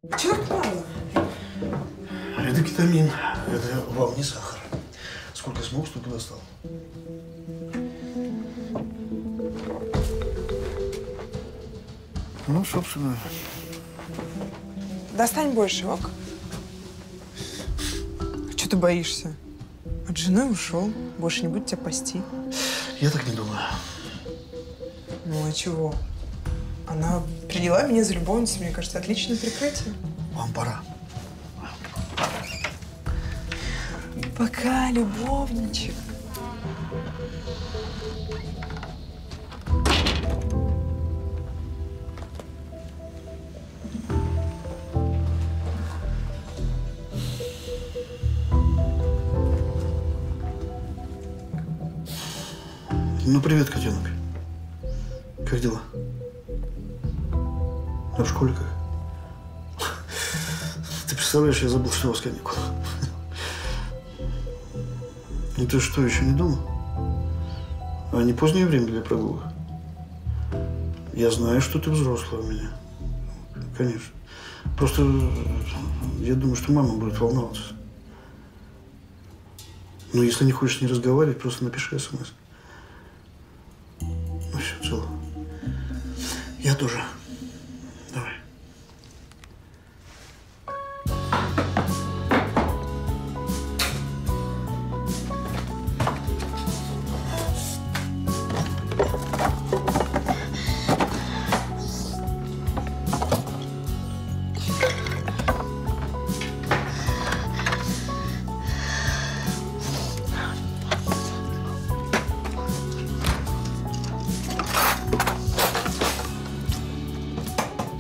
Черт мало. Это кетамин. Это вам не сахар. Сколько смог, столько достал. Ну, собственно. Достань больше, ок? Что ты боишься? От жены ушел. Больше не будет тебя пасти. Я так не думаю. Ну, а чего? Она приняла меня за любовницу. Мне кажется, отличное прикрытие. Вам пора. Пока, любовничек. Ну, привет, котенок. Как дела? А в школе как? Ты представляешь, я забыл, что у вас каникулы. Ну ты что, еще не дома? А не позднее время для прогулок? Я знаю, что ты взрослая у меня. Конечно. Просто я думаю, что мама будет волноваться. Ну, если не хочешь с ней разговаривать, просто напиши СМС. Ну все, целую. Я тоже. Давай.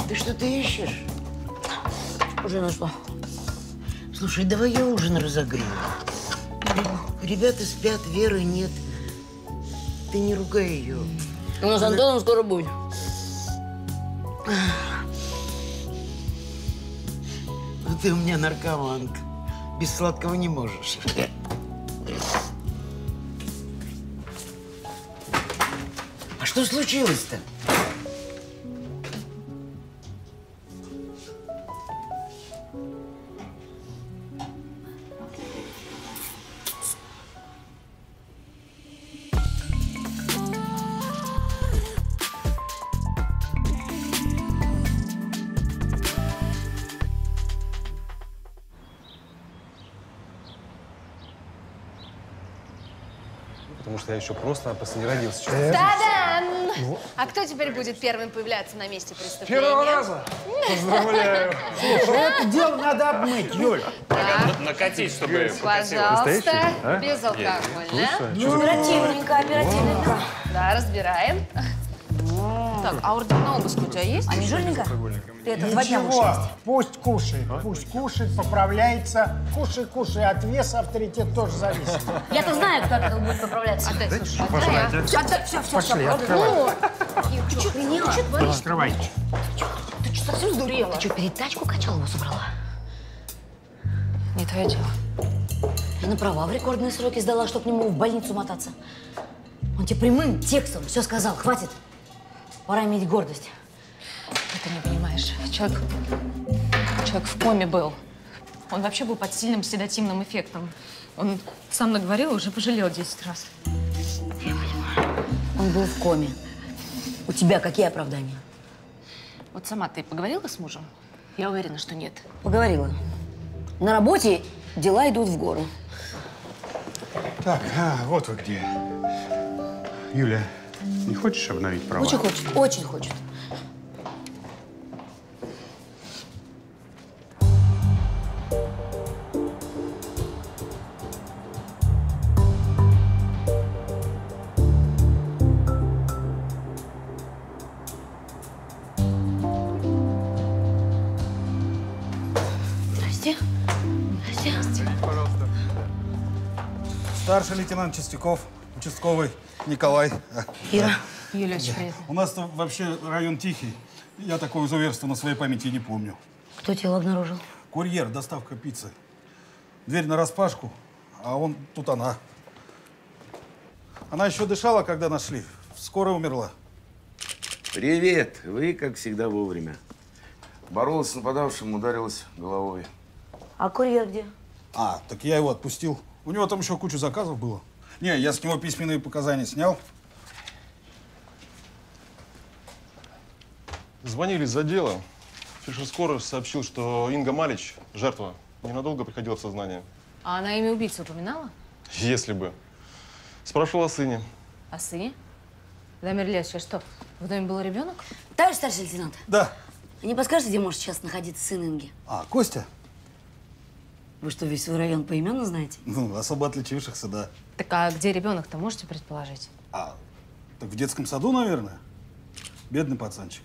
Ты что-то ищешь? Уже нашла. Слушай, давай я ужин разогрею. Ребята спят, Веры нет. Ты не ругай ее. У нас Антоном скоро будет. Ну ты у меня наркоманка. Без сладкого не можешь. А что случилось-то? Потому что я еще просто-напросто не родился. Та-дам! А кто теперь будет первым появляться на месте преступления? Первого раза! Поздравляю! Слушай, это дело надо обмыть, Юль. Накатить, чтобы Пожалуйста, безалкогольно. Оперативненько, оперативненько. Да, разбираем. Так, а ордер на обыск у тебя есть? А не жирненько? Ты это 2 дня будешь Ничего, есть. пусть кушает, пусть кушает, поправляется. Кушай, кушай, от веса авторитет тоже зависит. Я-то знаю, кто от этого будет поправляться. Отдай, слушай, отдай. Все, Пошли, открывай. Ты что, охренела? Что творишь? Открывай. Ты что, совсем сдурела? Ты что, перед тачку Качалову собрала? Не твое дело. Я на права в рекордные сроки сдала, чтобы к нему в больницу мотаться. Он тебе прямым текстом все сказал. Хватит. Пора иметь гордость. Ты не понимаешь. Человек в коме был. Он вообще был под сильным седативным эффектом. Он сам наговорил, уже пожалел 10 раз. Я понимаю. Он был в коме. У тебя какие оправдания? Вот сама ты поговорила с мужем? Я уверена, что нет. Поговорила. На работе дела идут в гору. Так, вот вы где. Юля, не хочешь обновить права? Очень хочет, очень хочет. Здрасте. Здрасте. Пожалуйста. Старший лейтенант Чистяков, участковый Николай. Ира. Юля, очень приятно. У нас-то вообще район тихий. Я такого изуверства на своей памяти не помню. Кто тело обнаружил? Курьер, доставка пиццы. Дверь нараспашку, а он тут она. Она еще дышала, когда нашли. Скоро умерла. Привет. Вы, как всегда, вовремя. Боролась с нападавшим, ударилась головой. А курьер где? А, так я его отпустил. У него там еще куча заказов было. Не, я с него письменные показания снял. Звонили из отдела. Фельдшер-скорый сообщил, что Инга Малич, жертва, ненадолго приходила в сознание. А она имя убийцы упоминала? Если бы. Спрашивал о сыне. О сыне? Дамир Ильясович, что, в доме был ребенок? Товарищ старший лейтенант. Да. Не подскажете, где может сейчас находиться сын Инги? А, Костя? Вы что, весь свой район поименно знаете? Ну, особо отличившихся, да. Так а где ребенок-то, можете предположить? А, так в детском саду, наверное? Бедный пацанчик.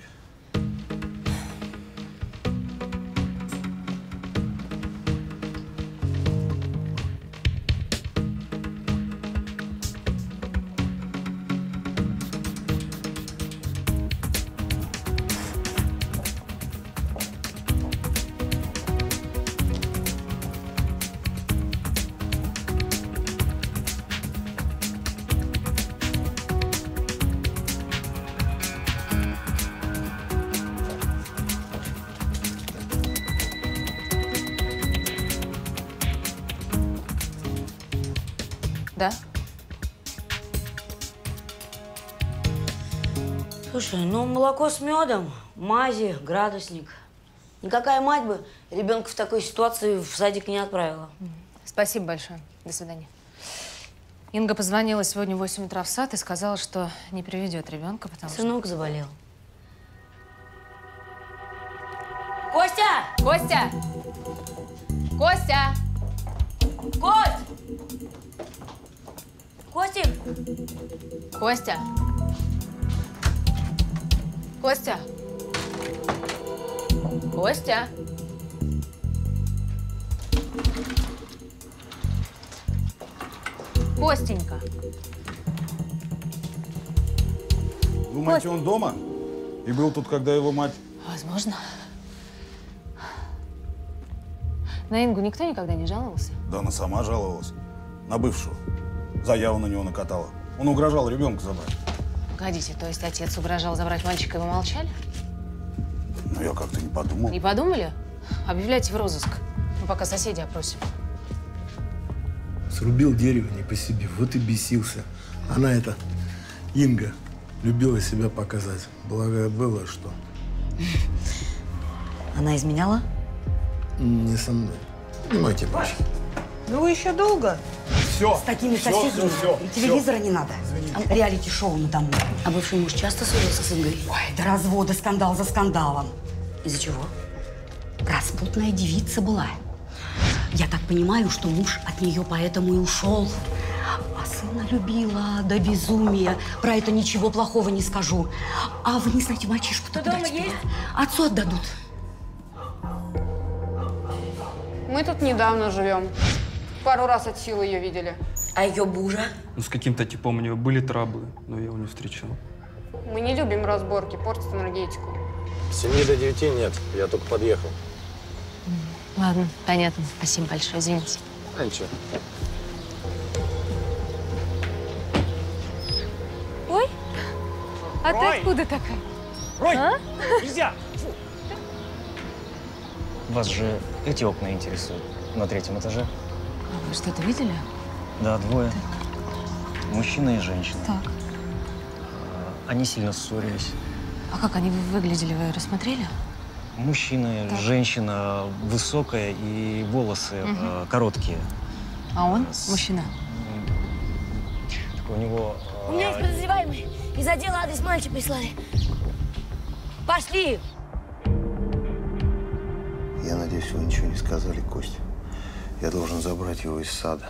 Да? Слушай, ну молоко с медом, мази, градусник. Никакая мать бы ребенка в такой ситуации в садик не отправила. Спасибо большое. До свидания. Инга позвонила сегодня в 8 утра в сад и сказала, что не приведет ребенка, потому что… Сынок заболел. Костя! Костя! Костя! Кость! Костик! Костя! Костя! Костя! Костенька! Думаете, он дома? И был тут, когда его мать… Возможно. На Ингу никто никогда не жаловался? Да она сама жаловалась. На бывшего. Заяву на него накатала. Он угрожал ребенка забрать. Погодите, то есть отец угрожал забрать мальчика, и вы молчали? Ну, я как-то не подумал. Не подумали? Объявляйте в розыск. Мы пока соседей опросим. Срубил дерево не по себе, вот и бесился. Она это, Инга, любила себя показать. Благо было, что… Она изменяла? Не со мной. Не мойте пачки. Ну вы еще долго? Все. С такими соседями и телевизора не надо. Реалити-шоу на дому. А бывший муж часто ссорился с Ингой? Ой, до развода скандал за скандалом. Из-за чего? Распутная девица была. Я так понимаю, что муж от нее поэтому и ушел. А сына любила до безумия. Про это ничего плохого не скажу. А вы не знаете мальчишку-то куда дома теперь? есть? Отцу отдадут. Мы тут недавно живем. Пару раз от силы ее видели. А ее мужа? Ну, с каким-то типом у нее были траблы, но я его не встречал. Мы не любим разборки, портят энергетику. С 7 до 9 нет, я только подъехал. Ладно, понятно. Спасибо большое, извините. А ничего. Ой, а Рой! ты откуда такая? Рой, а? нельзя! Вас же эти окна интересуют на 3-м этаже? А вы что-то видели? Да, двое. Мужчина и женщина. Так. Они сильно ссорились. А как они выглядели, вы рассмотрели? Мужчина, Так. женщина, высокая и волосы короткие. А он? Мужчина. Так у него… У меня есть подозреваемый. Из отдела адрес мальчика прислали. Пошли! Я надеюсь, вы ничего не сказали, Костя. Я должен забрать его из сада.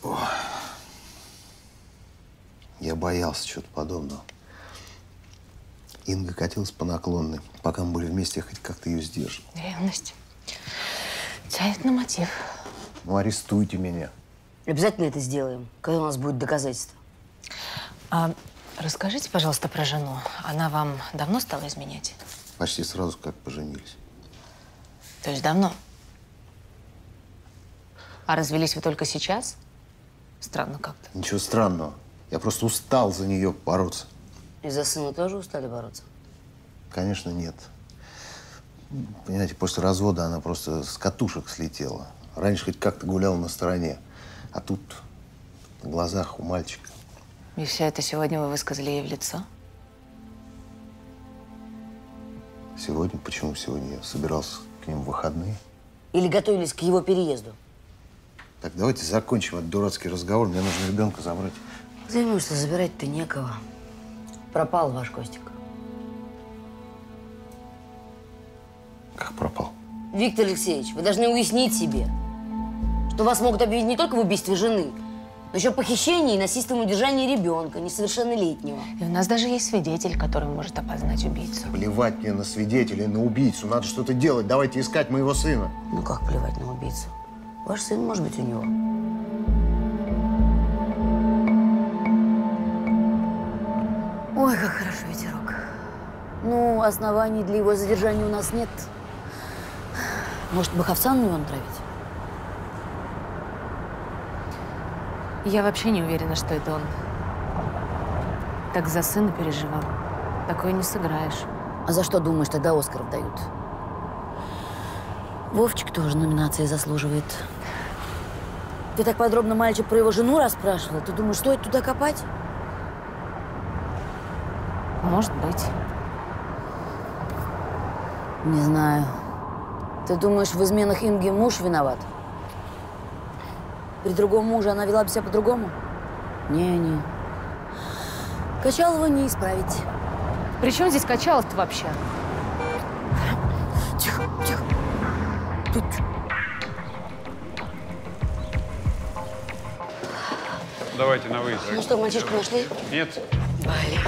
Ой. Я боялся чего-то подобного. Инга катилась по наклонной. Пока мы были вместе, я хоть как-то ее сдерживал. Ревность. Тянет на мотив. Ну, арестуйте меня. Обязательно это сделаем, когда у нас будет доказательство. А расскажите, пожалуйста, про жену. Она вам давно стала изменять? Почти сразу, как поженились. То есть давно? А развелись вы только сейчас? Странно как-то. Ничего странного. Я просто устал за нее бороться. Из-за сына тоже устали бороться? Конечно, нет. Понимаете, после развода она просто с катушек слетела. Раньше хоть как-то гуляла на стороне. А тут на глазах у мальчика. И все это сегодня вы высказали ей в лицо? Сегодня? Почему сегодня? Я собирался к ним в выходные. Или готовились к его переезду? Так, давайте закончим этот дурацкий разговор. Мне нужно ребенка забрать. Займешься, забирать-то некого. Пропал ваш Костик. Как пропал? Виктор Алексеевич, вы должны уяснить себе, что вас могут обвинить не только в убийстве жены, но еще в похищении и насильственном удержании ребенка, несовершеннолетнего. И у нас даже есть свидетель, который может опознать убийцу. Плевать мне на свидетелей, на убийцу. Надо что-то делать. Давайте искать моего сына. Ну как плевать на убийцу? Ваш сын может быть у него. Ой, как хорошо ветерок. Ну, оснований для его задержания у нас нет. Может, Баховца на него натравить? Я вообще не уверена, что это он. Так за сына переживал. Такое не сыграешь. А за что, думаешь, тогда Оскаров дают? Вовчик тоже номинации заслуживает. Ты так подробно мальчик про его жену расспрашивал. Ты думаешь, стоит туда копать? Может быть. Не знаю. Ты думаешь, в изменах Инги муж виноват? При другом муже она вела бы себя по-другому? Не-не. Качалова не исправить. При чем здесь Качалов-то вообще? Тихо, тихо. Тут. Давайте на выезд. Ну что, мальчишку нашли? Нет. Блин.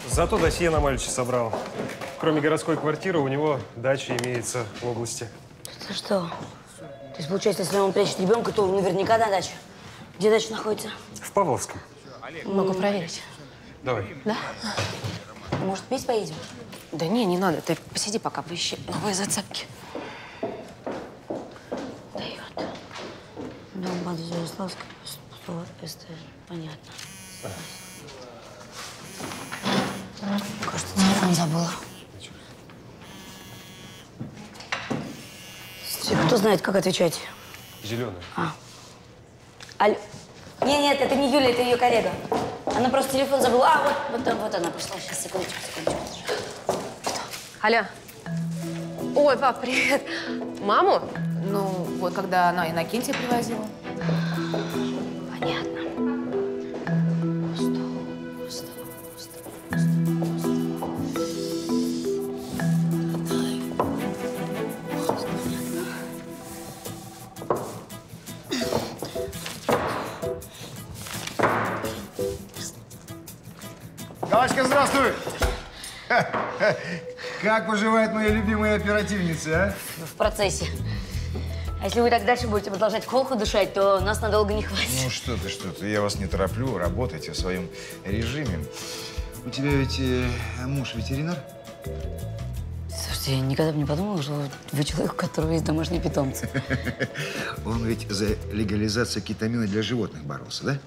Зато досье на мальчика собрал. Кроме городской квартиры, у него дача имеется в области. Ты что? То есть, получается, если он прячет ребенка, то наверняка на даче. Где дача находится? В Павловском. Могу проверить. Давай. Да? Может, вместе поедем? Да не надо. Ты посиди пока, поищи новые зацепки. Дает. Дом базы Ярославской, СТ. Понятно. Кажется, телефон забыла. Кто знает, как отвечать? Зеленый. Алло. Нет, это не Юля, это ее коллега. Она просто телефон забыла. Вот она пришла. Сейчас, секундочку. Алло. Ой, пап, привет. Маму? Ну, вот когда она Иннокентия привозила. Понятно. Галочка, здравствуй! Как поживает моя любимая оперативница, а? В процессе. А если вы так дальше будете продолжать колху дышать, то нас надолго не хватит. Ну что ты, я вас не тороплю, работайте в своем режиме. У тебя ведь муж ветеринар? Слушайте, я никогда бы не подумала, что вы человек, у которого есть домашние питомцы. Он ведь за легализацию кетамина для животных боролся, да?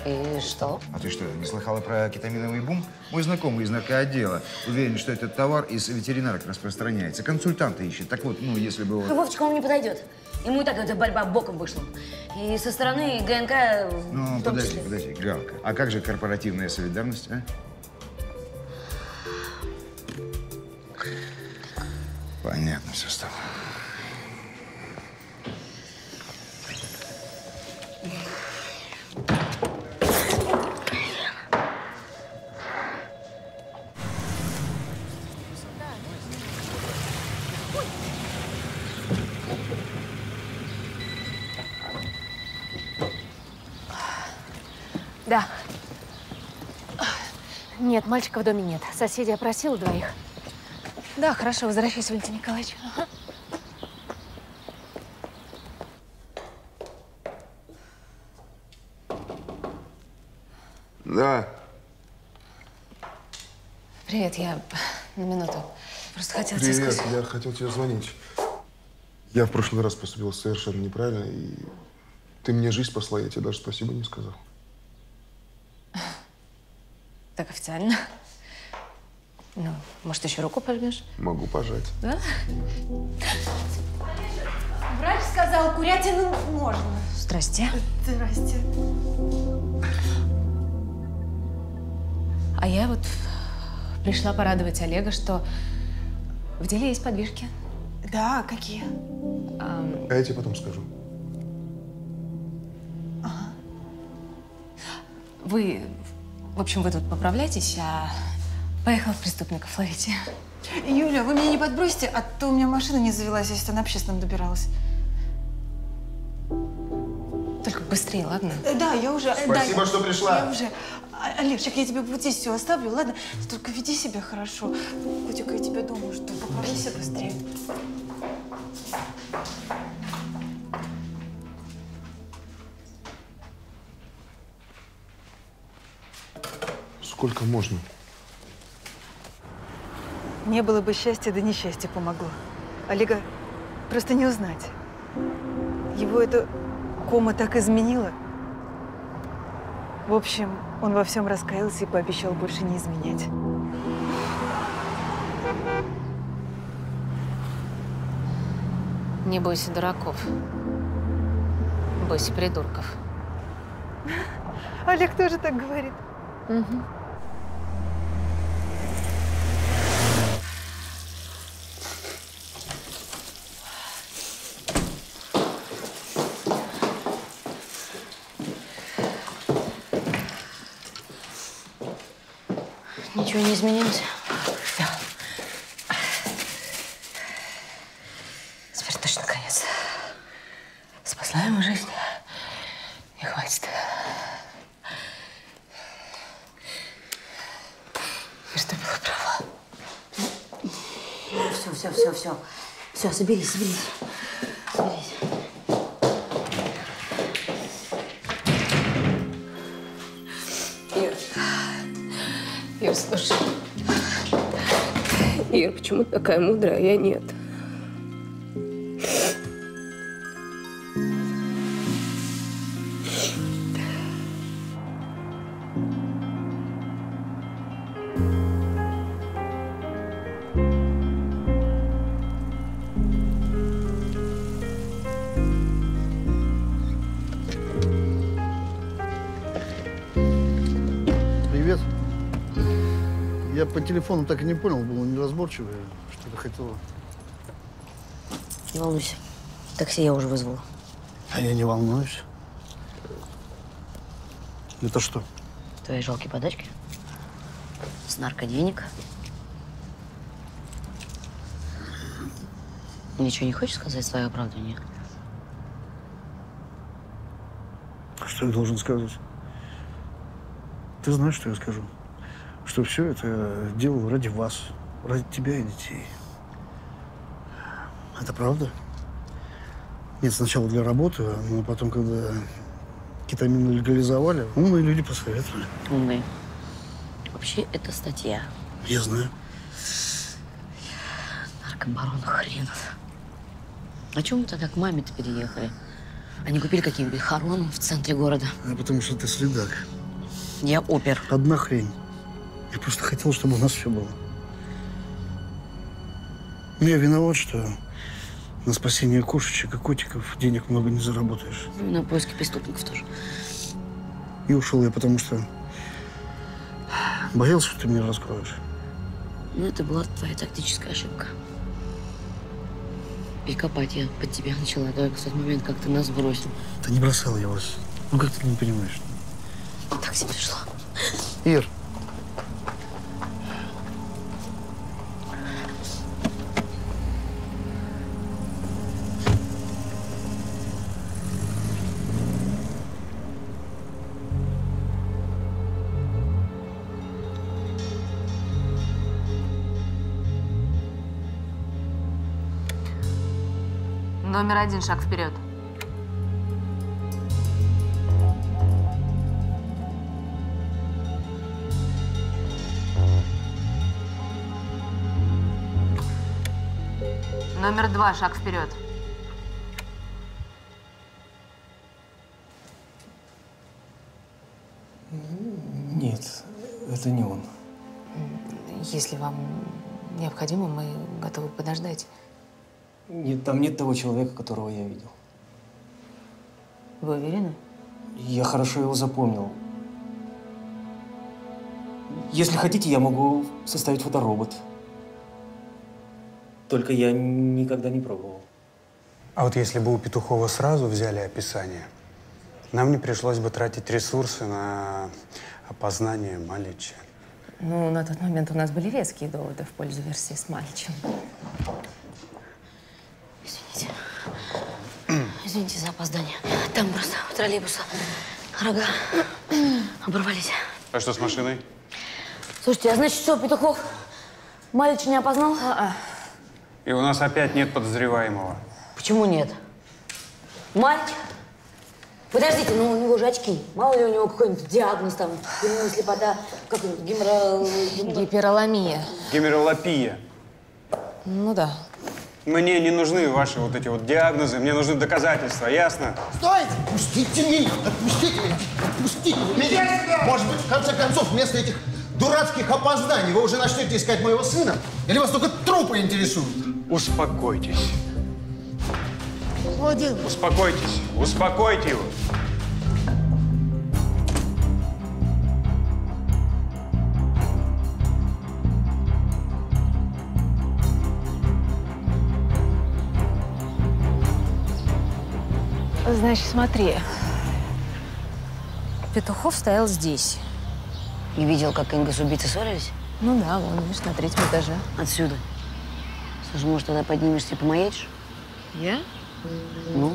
И что? А ты что, не слыхала про кетаминовый бум? Мой знакомый из наркоотдела уверен, что этот товар из ветеринарок распространяется. Консультанты ищет. Так вот, если бы... Вовчик, он не подойдет. Ему и так эта борьба боком вышла. И со стороны ГНК Ну, в том числе. подожди, Галка. А как же корпоративная солидарность, а? Понятно все стало. Да. Нет, мальчика в доме нет. Соседей опросила двоих. Да, хорошо, возвращайся, Валентин Николаевич. Ага. Да. Привет, я на минуту. Просто хотела тебе Привет, сказать. я хотел тебе звонить. Я в прошлый раз поступил совершенно неправильно, и ты мне жизнь спасла, я тебе даже спасибо не сказал. Так официально. Ну, может, еще руку пожмешь? Могу пожать. Да? Врач сказал, курятину можно. Здрасте. Здрасте. А я вот пришла порадовать Олега, что в деле есть подвижки. Да, какие? А я тебе потом скажу. Ага. Вы, в общем, вы тут поправляйтесь, а поехал преступников ловить. Юля, вы меня не подбросите, а то у меня машина не завелась, если на общественном добиралась. Только быстрее, ладно? Да, я уже… Спасибо, что пришла. Я уже… Олегчик, я тебе вот здесь все оставлю, ладно? Ты только веди себя хорошо. Котик, я тебя дома жду. Поправляйся быстрее. Сколько можно? Не было бы счастья, да несчастье помогло. Олега просто не узнать. Его эта кома так изменила. В общем, он во всем раскаялся и пообещал больше не изменять. Не бойся дураков. Бойся придурков. Олег тоже так говорит. Угу. Ничего не изменилось? Да. Теперь точно конец. Спасла ему жизнь. И хватит. И что было права. Все, соберись. Ир, слушай. Ир, почему ты такая мудрая, а я нет? Привет. Я по телефону так и не понял, было неразборчиво, что ты хотела. Не волнуйся. Такси я уже вызвала. А я не волнуюсь. Это что? Твои жалкие подачки. С наркоденег. Ничего не хочешь сказать в свое оправдание? Что я должен сказать? Ты знаешь, что я скажу? Что все это делал ради вас, ради тебя и детей. Это правда? Нет, сначала для работы, но потом, когда кетамин легализовали, умные люди посоветовали. Умные. Вообще, это статья. Я знаю. Наркобарон хренов. А чему мы тогда к маме-то переехали? Они купили какие-нибудь хороны в центре города. А потому что ты следак. Я опер. Одна хрень. Я просто хотел, чтобы у нас все было. Но я виноват, что на спасение кошечек и котиков денег много не заработаешь. Ну, и на поиски преступников тоже. И ушел я, потому что боялся, что ты меня раскроешь. Ну, это была твоя тактическая ошибка. И копать я под тебя начала только в тот момент, как ты нас бросил. Да не бросал я вас. Ну, как ты не понимаешь? Такси пришло. Ир. Номер 1, шаг вперед. Номер 2, шаг вперед. Нет, это не он. Если вам необходимо, мы готовы подождать. Нет, там нет того человека, которого я видел. Вы уверены? Я хорошо его запомнил. Если хотите, я могу составить фоторобот. Только я никогда не пробовал. А вот если бы у Петухова сразу взяли описание, нам не пришлось бы тратить ресурсы на опознание Малича. Ну, на тот момент у нас были веские доводы в пользу версии с Маличем. Извините. Извините за опоздание. Там просто у троллейбуса рога оборвались. А что с машиной? Слушайте, а значит, что, Петухов Малича не опознал? И у нас опять нет подозреваемого. Почему нет? Малич? Подождите, ну у него же очки. Мало ли у него какой-нибудь диагноз там, слепота, как Гипероломия. Гемеролопия. Ну да. Мне не нужны ваши вот эти вот диагнозы, мне нужны доказательства, ясно? Стойте! Отпустите меня! Отпустите меня! Отпустите меня! Может быть, в конце концов, вместо этих дурацких опозданий вы уже начнете искать моего сына? Или вас только трупы интересуют? Успокойтесь. Молодец. Успокойтесь. Успокойте его. Значит, смотри. Петухов стоял здесь. И видел, как Инга с убийцей ссорились? Ну да, вон, видишь, на 3-м этаже. Отсюда. Слушай, может, тогда поднимешься и помаячишь? Я? Ну?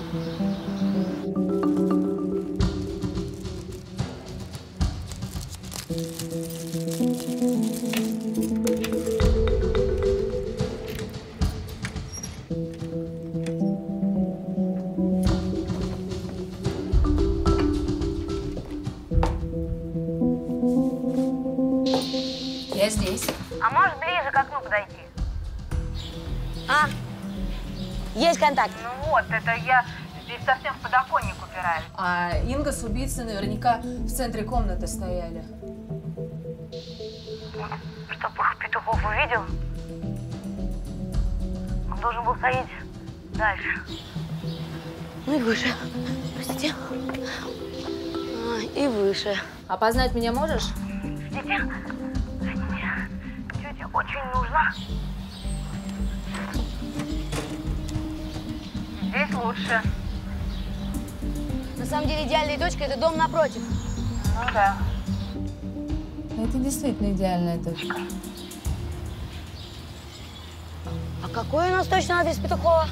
Я здесь. А можешь ближе к окну подойти? А? Есть контакт? Ну вот, это я здесь совсем в подоконник упираюсь. А Инга с убийцей наверняка в центре комнаты стояли. Чтоб их Петухов увидел, он должен был стоять дальше. Ну и выше. Простите. И выше. Опознать меня можешь? Простите, тетя очень нужна. Здесь лучше. На самом деле идеальная точка – это дом напротив. Ну да. Это действительно идеальная точка. А какой у нас точно адрес Петухова?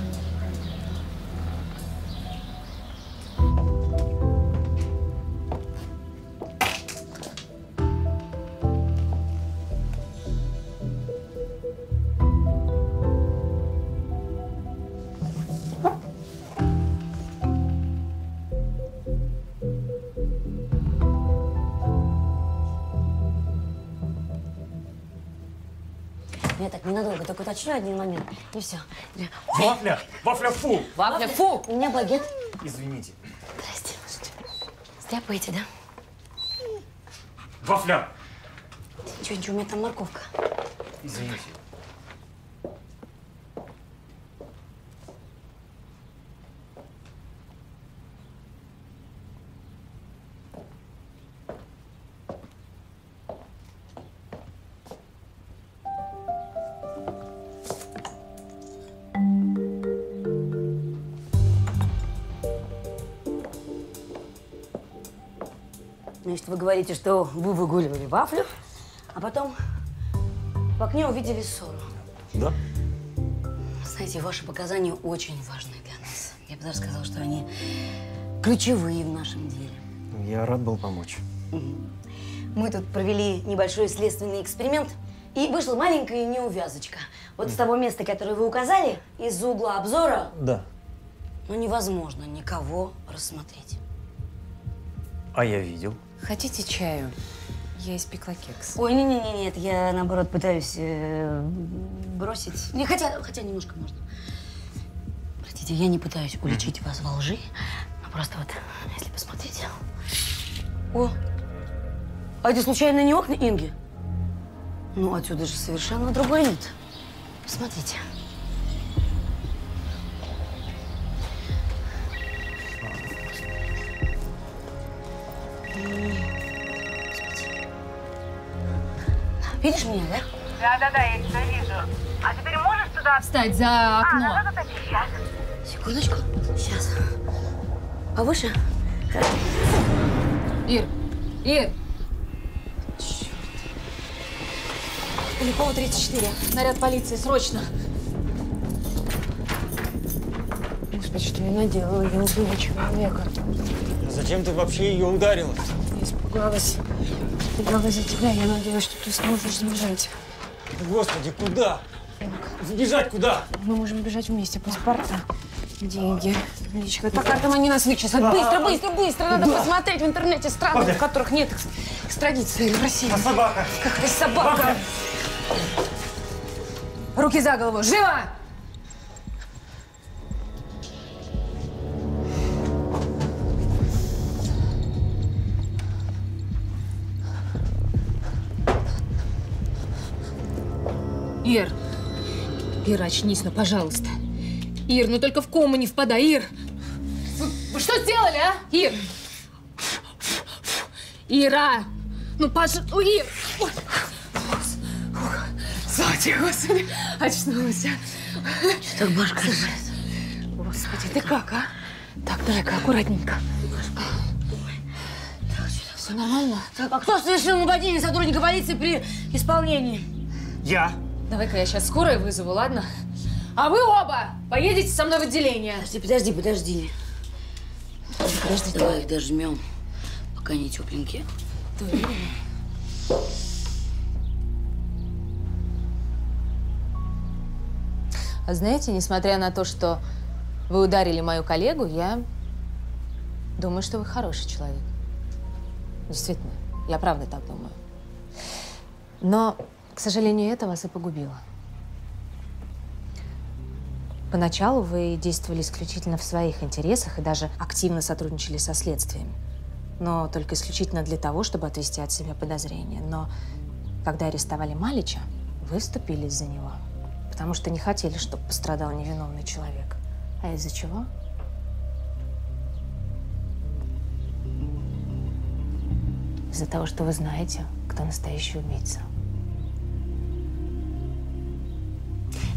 Я так ненадолго только уточню один момент, и все. Вафля! Вафля, фу! Вафля, фу! У меня багет. Извините. Здрасте. Стряпаете, да? Вафля! Ничего, у меня там морковка. Извините. Значит, вы говорите, что вы выгуливали Вафлю, а потом в окне увидели ссору. Да. Знаете, ваши показания очень важны для нас. Я бы даже сказала, что они ключевые в нашем деле. Я рад был помочь. Мы тут провели небольшой следственный эксперимент, и вышла маленькая неувязочка. Вот с того места, которое вы указали, из угла обзора, Да. ну, невозможно никого рассмотреть. А я видел. Хотите чаю? Я испекла кекс. Ой, нет, я, наоборот, пытаюсь бросить. Не, хотя немножко можно. Простите, я не пытаюсь уличить вас во лжи, но просто вот, если посмотреть. О, А это случайно не окна Инги? Ну, отсюда же совершенно другой вид. Смотрите. Видишь меня, да? Да, я тебя вижу. А теперь можешь сюда встать за окно? Да, сейчас. Секундочку. Сейчас. Повыше? Ир! Ир! Черт. Полякова, 34. Наряд полиции, срочно. Господи, что я наделала? Я убила человека. Зачем ты вообще ее ударила? Я испугалась. Испугалась за тебя. Я надеялась, что ты сможешь сбежать. Господи, куда? Сбежать куда? Мы можем бежать вместе. Паспорта, деньги, наличка. По картам они нас вычислят. Быстро! Надо посмотреть в интернете страны, в которых нет экстрадиции в России. А собака? Какая собака? Руки за голову! Живо! Ир! Ир, очнись, ну, пожалуйста. Ир, ну только в кому не впадай, Ир! Вы что сделали, а? Ир! Ира! Ну, пожалуйста, Ир! Слава Господи, очнулась. Что так башка болит? Господи, ты как, а? Так, давай-ка, аккуратненько. Все нормально? Так, а кто совершил нападение сотрудника полиции при исполнении? Я. Давай-ка я сейчас скорую вызову, ладно? А вы оба поедете со мной в отделение. Подожди. Давай их дожмем, пока они тепленькие. А знаете, несмотря на то, что вы ударили мою коллегу, я думаю, что вы хороший человек. Действительно, я правда так думаю. Но, к сожалению, это вас и погубило. Поначалу вы действовали исключительно в своих интересах и даже активно сотрудничали со следствием. Но только исключительно для того, чтобы отвести от себя подозрения. Но когда арестовали Малича, вы вступились за него. Потому что не хотели, чтобы пострадал невиновный человек. А из-за чего? Из-за того, что вы знаете, кто настоящий убийца.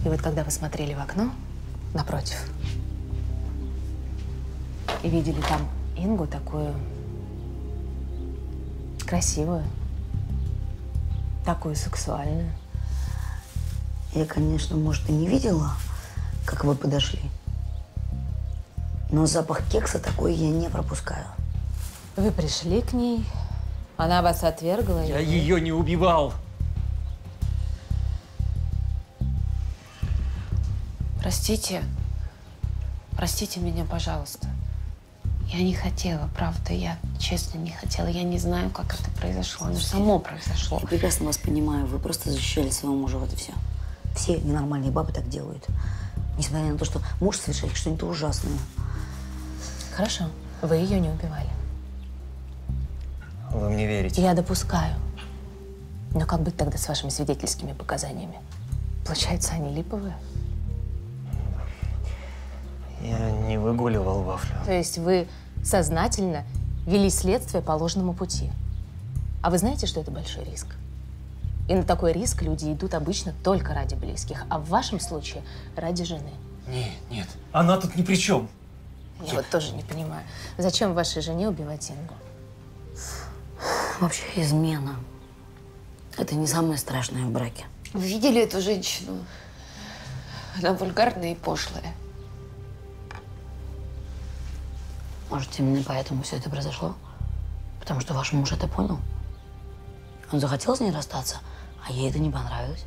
И вот когда вы смотрели в окно, напротив, и видели там Ингу такую красивую, такую сексуальную. Я, конечно, может, и не видела, как вы подошли. Но запах кекса такой я не пропускаю. Вы пришли к ней, она вас отвергла. Я ее не убивал. Простите меня, пожалуйста. Я не хотела, правда, я честно не хотела. Я не знаю, как это произошло, оно само произошло. Я прекрасно вас понимаю, вы просто защищали своего мужа, вот и все. Все ненормальные бабы так делают. Несмотря на то, что муж совершает что-нибудь ужасное. Хорошо, вы ее не убивали. Вы мне верите? Я допускаю. Но как быть тогда с вашими свидетельскими показаниями? Получается, они липовые? Я не выгуливал вафлю. То есть вы сознательно вели следствие по ложному пути. А вы знаете, что это большой риск? И на такой риск люди идут обычно только ради близких, а в вашем случае ради жены. Нет, она тут ни при чем. Я вот тоже не понимаю, зачем вашей жене убивать Ингу? Вообще измена. Это не самое страшное в браке. Вы видели эту женщину? Она вульгарная и пошлая. Может, именно поэтому все это произошло? Потому что ваш муж это понял? Он захотел с ней расстаться, а ей это не понравилось.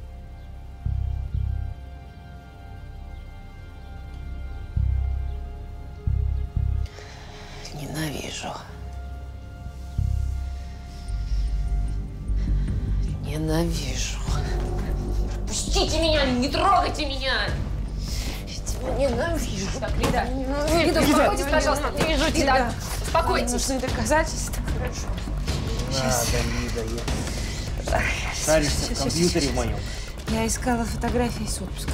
Ненавижу. Ненавижу. Пустите меня, не трогайте меня! Я тебя ненавижу. Так, Лида, Лида, успокойтесь, пожалуйста. Ненавижу Лида, тебя. успокойтесь. Нужны доказательства. Хорошо. Сейчас. Да, Лида, шаришься в компьютере моем. Я искала фотографии с отпуска.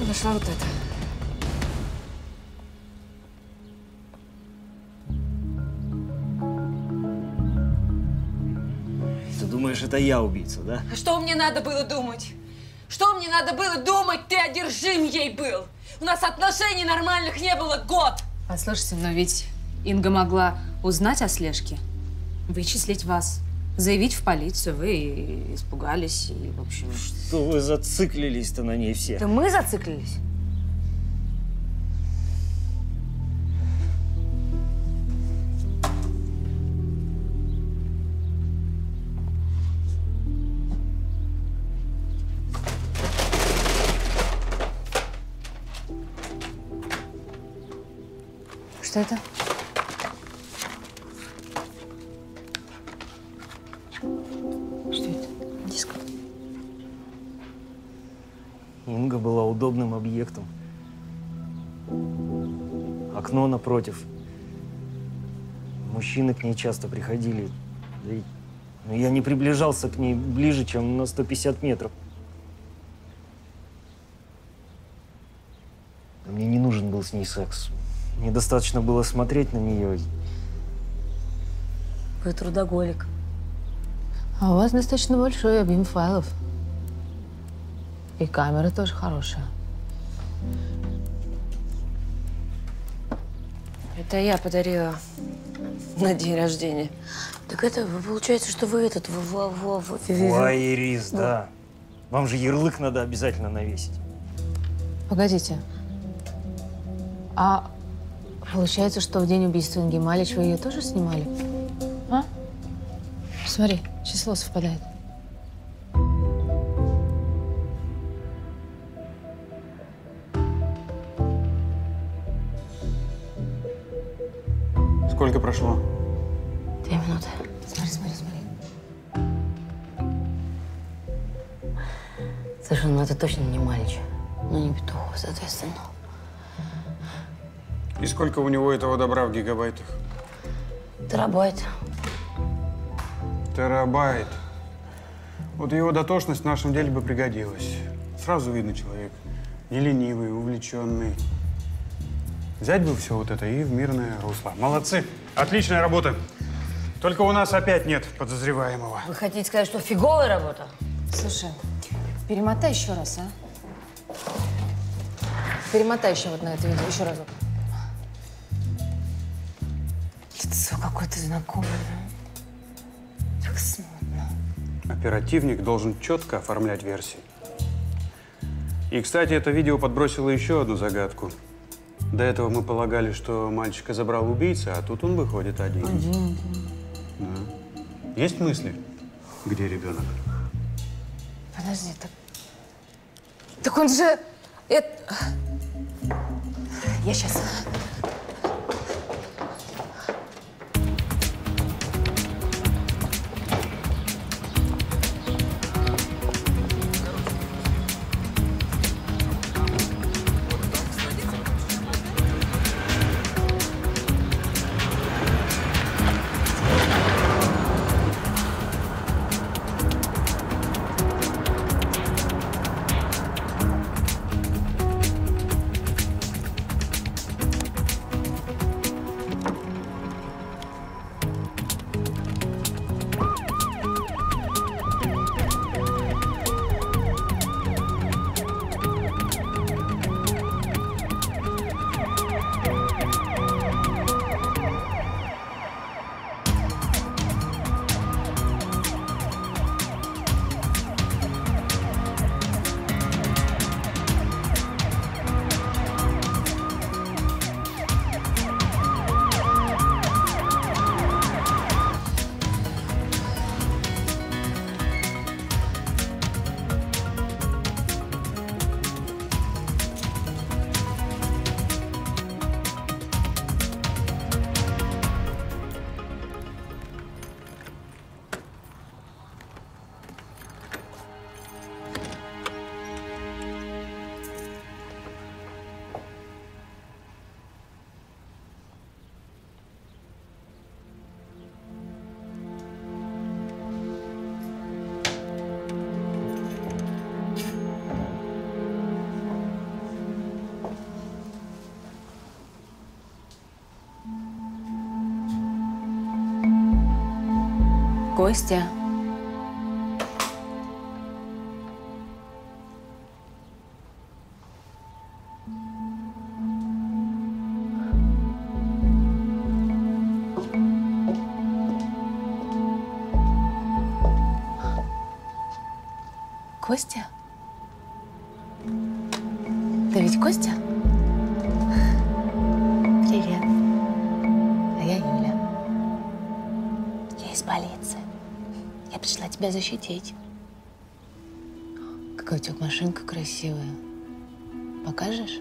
Нашла вот это. Ты думаешь, это я убийца, да? А что мне надо было думать? Что мне надо было думать? Ты одержим ей был. У нас отношений нормальных не было год. Послушайте, но ведь Инга могла узнать о слежке, вычислить вас, заявить в полицию. Вы испугались и, в общем… Что вы зациклились-то на ней все? Да мы зациклились. Что это? Что это? Диск. Инга была удобным объектом. Окно напротив. Мужчины к ней часто приходили. Но я не приближался к ней ближе, чем на 150 метров. Мне не нужен был с ней секс. Мне достаточно было смотреть на нее. Вы трудоголик. А у вас достаточно большой объем файлов. И камера тоже хорошая. Это я подарила на день рождения. Так это получается, что вы этот… Вуайерист, да. Вам же ярлык надо обязательно навесить. Погодите. А получается, что в день убийства Инги Малич вы ее тоже снимали? А? Смотри, число совпадает. Сколько прошло? 2 минуты. Смотри, смотри, смотри. Слушай, ну это точно не Малич. Ну не Петухов, соответственно. И сколько у него этого добра в гигабайтах? Терабайт. Терабайт. Вот его дотошность в нашем деле бы пригодилась. Сразу видно человек. Не ленивый, увлеченный. Взять бы все вот это и в мирное русло. Молодцы. Отличная работа. Только у нас опять нет подозреваемого. Вы хотите сказать, что фиговая работа? Слушай, перемотай еще раз, а? Перемотай еще вот на это видео, еще разок. Лицо какое-то знакомое. Так смутно. Оперативник должен четко оформлять версии. И, кстати, это видео подбросило еще одну загадку. До этого мы полагали, что мальчика забрал убийца, а тут он выходит один. Да. Есть мысли, где ребенок? Подожди, так он же… Я сейчас… Костя. Костя? Ты ведь Костя? Привет. А я Юля. Я из полиции. Я пришла тебя защитить. Какая у тебя машинка красивая. Покажешь?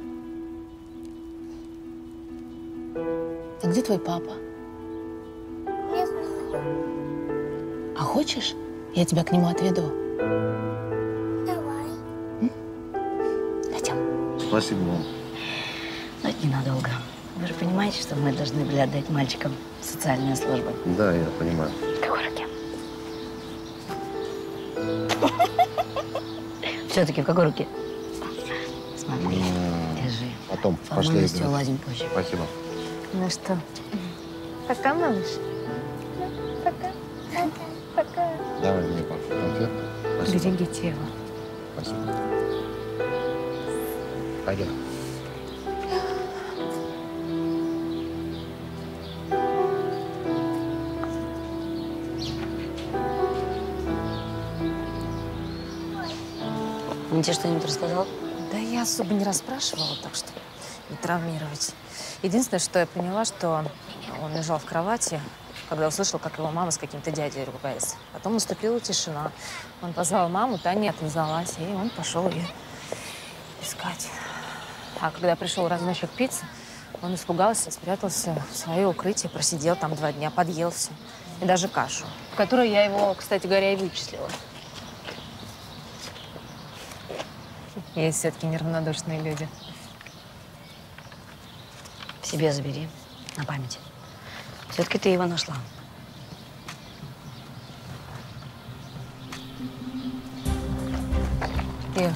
А где твой папа? Не знаю. А хочешь, я тебя к нему отведу? Давай. Пойдем. Спасибо вам. Но это ненадолго. Вы же понимаете, что мы должны были отдать мальчикам в социальные службы. Да, я понимаю. В какой руке? Все-таки в какой руке? Смотри, держи. Потом, пошли. Формальностью уладим позже. Спасибо. Ну что, пока, малыш? Пока. Пока. Давай мне пару конфет. Спасибо. Берегите его. Спасибо. Пойдем. Он тебе что-нибудь рассказал? Да я особо не расспрашивала, так что не травмировать. Единственное, что я поняла, что он лежал в кровати, когда услышал, как его мама с каким-то дядей ругается. Потом наступила тишина. Он позвал маму, та не отозвалась, и он пошел ее искать. А когда пришел разносчик пиццы, он испугался, спрятался в свое укрытие, просидел там 2 дня, подъел все. И даже кашу, в которую я его, кстати говоря, и вычислила. Есть все-таки неравнодушные люди. В себе забери, на память. Все-таки ты его нашла. Ир.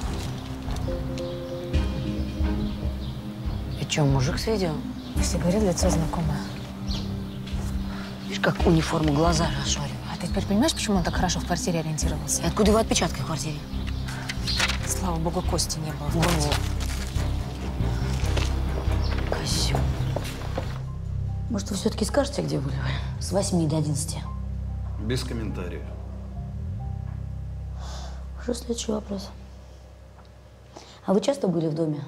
И что, мужик с видео? Все говорят, лицо знакомое. Видишь, как униформу глаза расшаривают. А ты теперь понимаешь, почему он так хорошо в квартире ориентировался? И откуда его отпечатки в квартире? Слава богу, Кости не было в квартире. Козёл. Может, вы все-таки скажете, где были? С 8 до 11. Без комментариев. Что следующий вопрос? А вы часто были в доме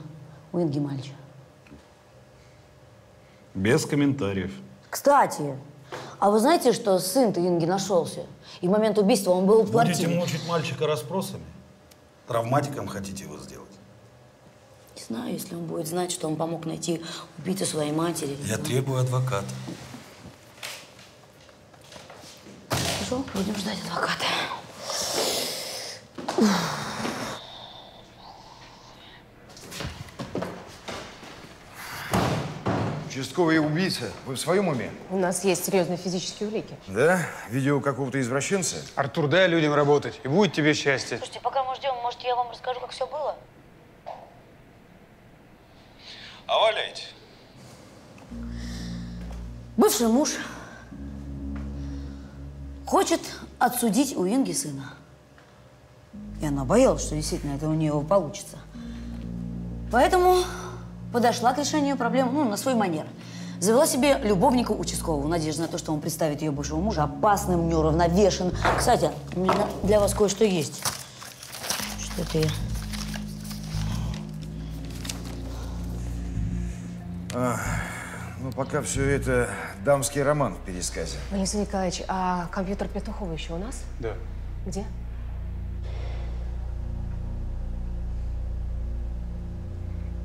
у Инги Мальча? Без комментариев. Кстати, а вы знаете, что сын-то Инги нашелся? И в момент убийства он был в квартире? Будете мучить мальчика расспросами? Травматиком хотите его сделать? Не знаю, если он будет знать, что он помог найти убийцу своей матери. Я требую адвоката. Хорошо, будем ждать адвоката. Участковый убийца. Вы в своем уме? У нас есть серьезные физические улики. Да? Видео какого-то извращенца? Артур, дай людям работать, и будет тебе счастье. Слушайте, пока мы ждем, может, я вам расскажу, как все было? А валяйте. Бывший муж хочет отсудить у Инги сына. И она боялась, что действительно это у нее получится. Поэтому подошла к решению проблем, на свой манер. Завела себе любовника участкового в надежде на то, что он представит ее бывшего мужа опасным, неуравновешенным. Кстати, у меня для вас кое-что есть. Что это я? Ну, пока все это дамский роман в пересказе. Валентин Николаевич, а компьютер Петухова еще у нас? Да. Где?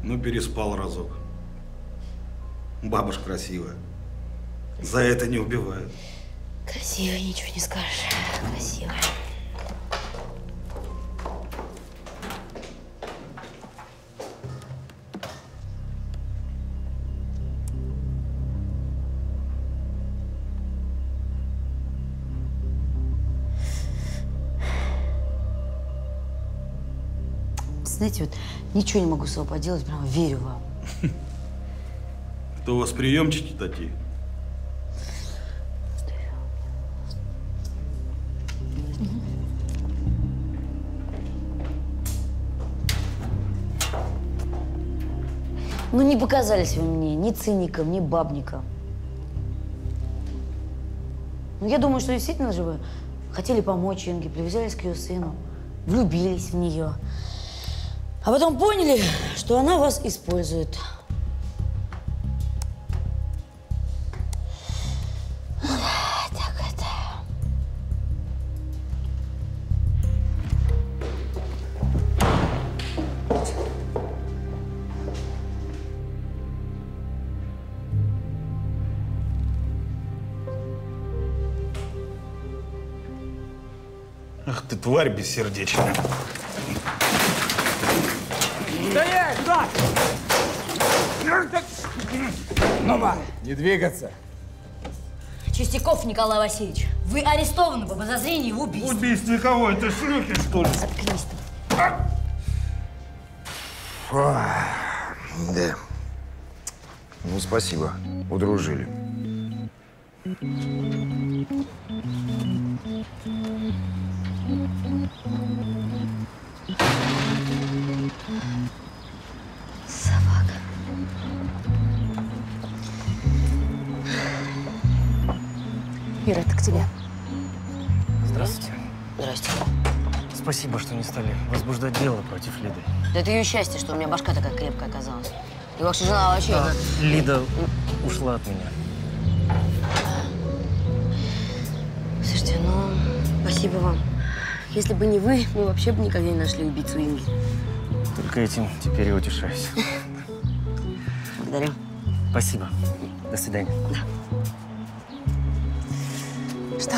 Ну, переспал разок. Бабушка красивая. За это не убивают. Красиво, ничего не скажешь. Красиво. Знаете, вот ничего не могу с собой поделать, прям верю вам. Кто у вас приемчики такие? Ну, не показались вы мне ни циником, ни бабником. Ну, я думаю, что действительно же вы хотели помочь Инге, привязались к ее сыну, влюбились в нее. А потом поняли, что она вас использует. Так это... Ах ты, тварь бессердечная. Стоять! Стоп! Ну-ка, не двигаться. Чистяков Николай Васильевич, вы арестованы по подозрению в убийстве. Убийство кого? Это шлюхи, что ли? Заткнись ты. Да. Ну, спасибо. Удружили. Собака. Ира, это к тебе. Здравствуйте. Здрасте. Спасибо, что не стали возбуждать дело против Лиды. Да это ее счастье, что у меня башка такая крепкая оказалась. И ваша жена вообще... Лида ушла от меня. Слушайте, ну, спасибо вам. Если бы не вы, мы вообще бы никогда не нашли убийцу Инги. Только этим теперь и утешаюсь. Благодарю. Спасибо. До свидания. Что,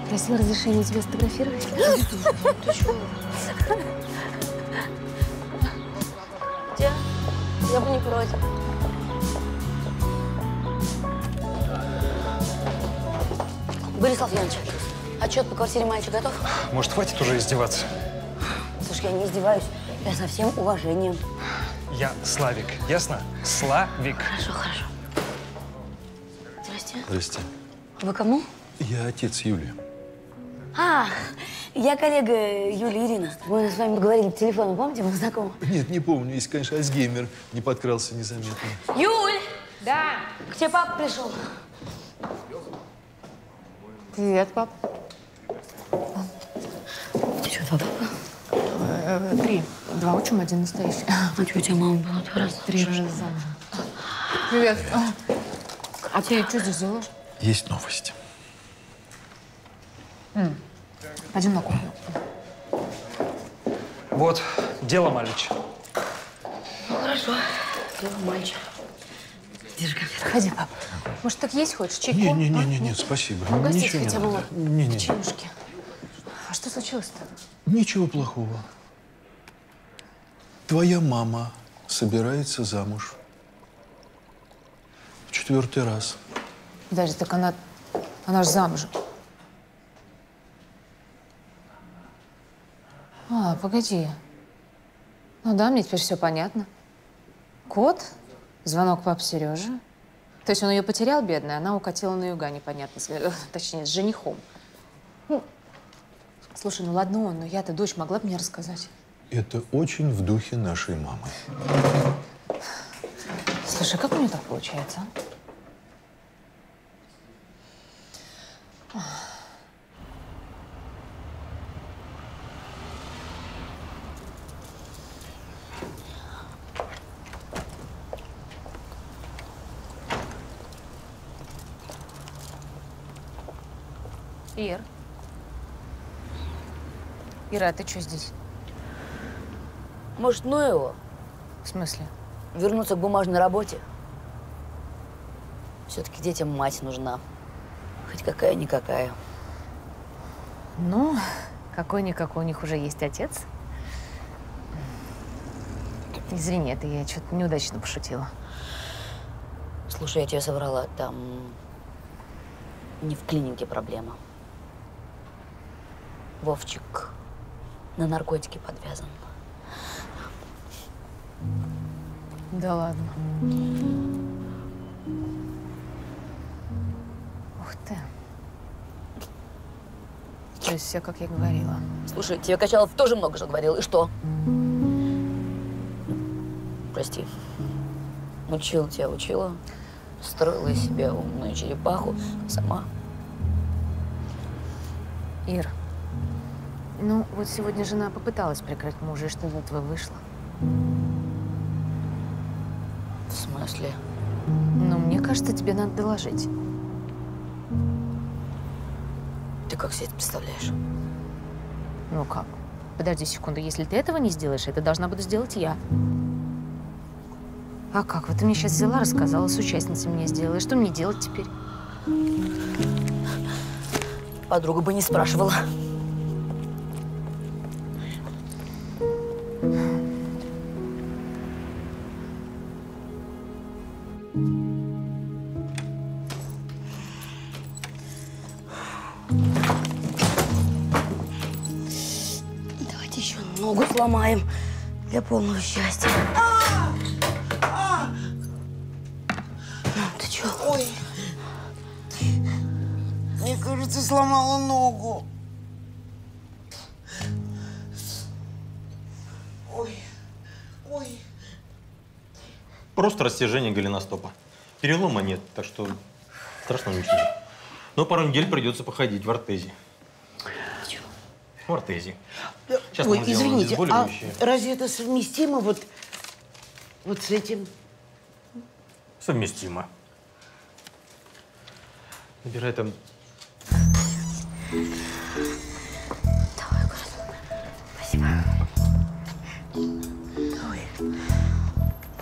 просил разрешения тебя сфотографировать? Ты чего? Я бы не против. Борислав Янович, отчет по квартире мальчика готов? Может, хватит уже издеваться? Слушай, я не издеваюсь. Я со всем уважением. Я Славик, ясно? Славик. Хорошо, хорошо. Здрасте. Здрасте. Вы кому? Я отец Юли. А, я коллега Юлия Ирина. Мы с вами поговорили по телефону, помните, мы знакомы? Нет, не помню. Если, конечно, Альцгеймер не подкрался незаметно. Юль! Да? К тебе папа пришел. Привет, пап. Ты что, два папа? 3. 2 учим, 1 настоящий. А что, у тебя мама была 2 раза? 3 раза замужем. Привет. А ты что здесь делаешь? Есть новости. Пойдем на кухню. Вот, дело Малич. Ну, хорошо. Дело мальчик. Держи конфетку. Ходи, пап. Может, так есть хочешь? Чайку? Не, спасибо. Угостить Ничего не хотя бы надо. Не. печенюшки. А что случилось-то? Ничего плохого. Твоя мама собирается замуж. В 4-й раз. Подожди, так она же замужем. А, погоди. Ну да, мне теперь все понятно. Кот, звонок папы Сережи. То есть он ее потерял, бедная, она укатила на юга, непонятно, точнее, с женихом. Ну, слушай, ну ладно он, но я-то дочь могла бы мне рассказать. Это очень в духе нашей мамы. Слушай, как у нее так получается, а? Ир. Ира, а ты что здесь? Может, ну его? В смысле? Вернуться к бумажной работе. Все-таки детям мать нужна. Хоть какая-никакая. Ну, какой-никакой у них уже есть отец. Извини, это я что-то неудачно пошутила. Слушай, я тебе соврала, там не в клинике проблема. Вовчик на наркотики подвязан. Да ладно. Ух ты. То есть все, как я говорила. Слушай, тебе Качалов тоже много что говорил. И что? Прости. Учила тебя, учила. Строила из себя умную черепаху. Сама. Ир, ну вот сегодня жена попыталась прикрыть мужа, и что из этого вышло? В смысле? Ну, мне кажется, тебе надо доложить. Ты как себе это представляешь? Ну как? Подожди секунду, если ты этого не сделаешь, это должна буду сделать я. А как? Вот ты мне сейчас взяла, рассказала, с участницей мне сделала. Что мне делать теперь? Подруга бы не спрашивала. Давайте еще ногу сломаем для полного счастья. Ты чё? Ой. Мне кажется, сломала ногу. Ой. Ой. Просто растяжение голеностопа. Перелома нет, так что страшного ничего нет. Но пару недель придется походить в ортезе. В ортезе. Сейчас Ой, мы сделаем извините, а обезболивающее. разве это совместимо вот с этим? Совместимо. Набирай там. Давай, аккуратно. Спасибо. Ой.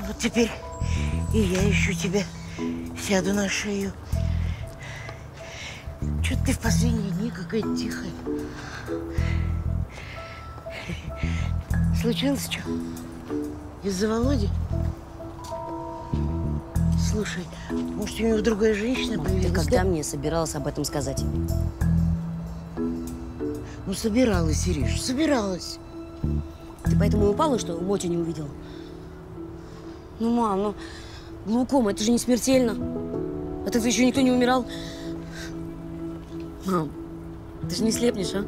Вот теперь и я ищу тебя. Сяду на шею. Чё-то ты в последние дни какая-то тихая. Случилось что? Из-за Володи? Слушай, может, у него другая женщина появилась? Ты когда мне собиралась об этом сказать? Ну, собиралась, Ириш, собиралась. Ты поэтому упала, что Мотю не увидела? Ну, мам, ну, глаукома, это же не смертельно. От этого еще никто не умирал. Мам, ты же не слепнешь, а?